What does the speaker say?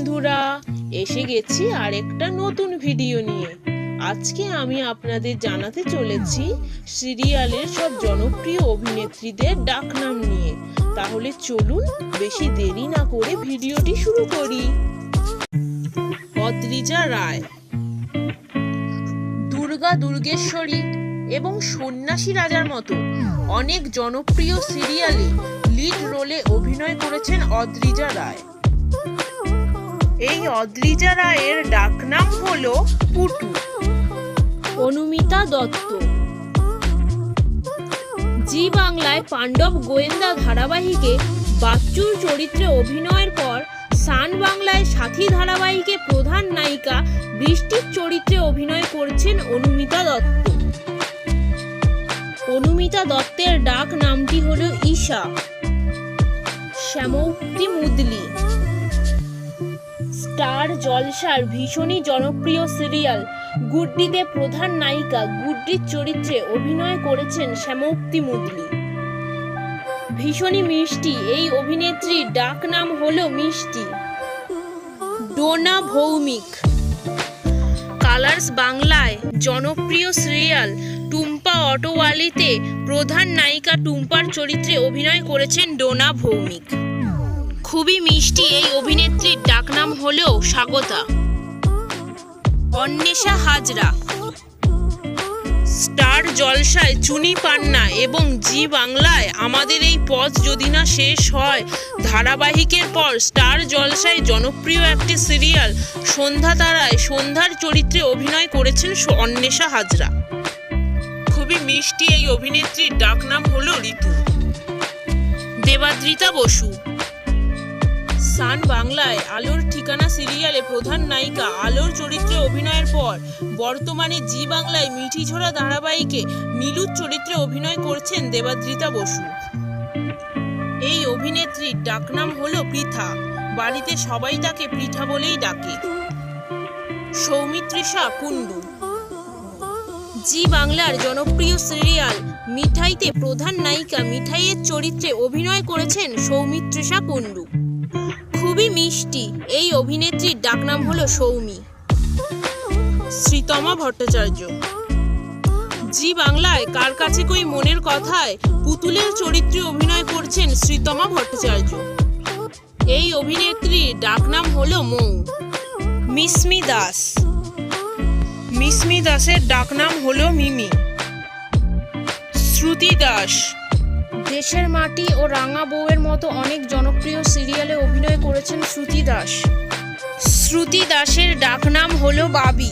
বন্ধুরা, এসে গেছি আরেকটা নতুন ভিডিও নিয়ে। আজকে আমি আপনাদের জানাতে চলেছি সিরিয়ালের সব জনপ্রিয় অভিনেত্রীদের ডাকনাম নিয়ে। তাহলে চলুন বেশি দেরি না করে ভিডিওটি শুরু করি। অদ্রিজা রায়, দুর্গা দুর্গেশ্বরী এবং সন্ন্যাসী রাজার মতো অনেক জনপ্রিয় সিরিয়ালে লিড রোলে অভিনয় করেছেন অদ্রিজা রায়। এই অদ্রিজা রায়ের ডাকনাম হলো পুটু। অনুমিতা দত্ত, জি বাংলায় পাণ্ডব গোয়েন্দা ধারাবাহিকে বাচ্চুর চরিত্রে অভিনয়ের পর সান বাংলায় সাথী ধারাবাহিকে প্রধান নায়িকা বৃষ্টির চরিত্রে অভিনয় করছেন অনুমিতা দত্ত। অনুমিতা দত্তের ডাক নামটি হলো ঈশা। শ্যামৌক্তি মুদলি, স্টার জলসার ভীষণই জনপ্রিয় সিরিয়াল গুড্ডিতে প্রধান নায়িকা গুড্ডির চরিত্রে অভিনয় করেছেন শ্যামৌক্তি মুদলি। ভীষণই মিষ্টি এই অভিনেত্রীর ডাক নাম হলো মিষ্টি। ডোনা ভৌমিক, কালার্স বাংলায় জনপ্রিয় সিরিয়াল টুম্পা অটোওয়ালিতে প্রধান নায়িকা টুম্পার চরিত্রে অভিনয় করেছেন ডোনা ভৌমিক। খুবই মিষ্টি এই অভিনেত্রীর ডাকনাম হলো স্বাগতা। অন্বেষা হাজরা, স্টার জলসায় চুনি পান্না এবং জি বাংলায় আমাদের এই পথ যদি না শেষ হয় ধারাবাহিকের পর স্টার জলসায় জনপ্রিয় একটি সিরিয়াল সন্ধ্যা তারায় সন্ধ্যার চরিত্রে অভিনয় করেছেন অন্বেষা হাজরা। খুবই মিষ্টি এই অভিনেত্রীর ডাকনাম হলো ঋতু। দেবাদ্রিতা বসু, সান বাংলায় আলোর ঠিকানা সিরিয়ালে প্রধান নায়িকা আলোর চরিত্রে অভিনয়ের পর বর্তমানে জি বাংলায় মিঠি ঝোড়া ধারাবাহিকে নীলুর চরিত্রে অভিনয় করছেন দেবাদ্রিতা বসু। এই অভিনেত্রীর ডাকনাম হলো পৃথা। বাড়িতে সবাই তাকে পৃথা বলেই ডাকে। সৌমিত্রিষা কুণ্ডু, জি বাংলার জনপ্রিয় সিরিয়াল মিঠাইতে প্রধান নায়িকা মিঠাইয়ের চরিত্রে অভিনয় করেছেন সৌমিত্রিষা কুণ্ডু। খুবই মিষ্টি এই অভিনেত্রীর ডাকনাম হলো সৌমি। শ্রীতমা ভট্টাচার্য, জি বাংলায় কার কাছে কই মনের কথায় পুতুলের চরিত্রে অভিনয় করছেন শ্রীতমা ভট্টাচার্য। এই অভিনেত্রীর ডাকনাম হলো মৌ। মিসমি দাস, মিসমি দাসের ডাকনাম হলো মিমি। শ্রুতি দাস, দেশের মাটি ও রাঙা বউয়ের মতো অনেক জনপ্রিয় সিরিয়ালে অভিনয় করেছেন শ্রুতি দাস। শ্রুতি দাসের ডাকনাম হলো বাবি।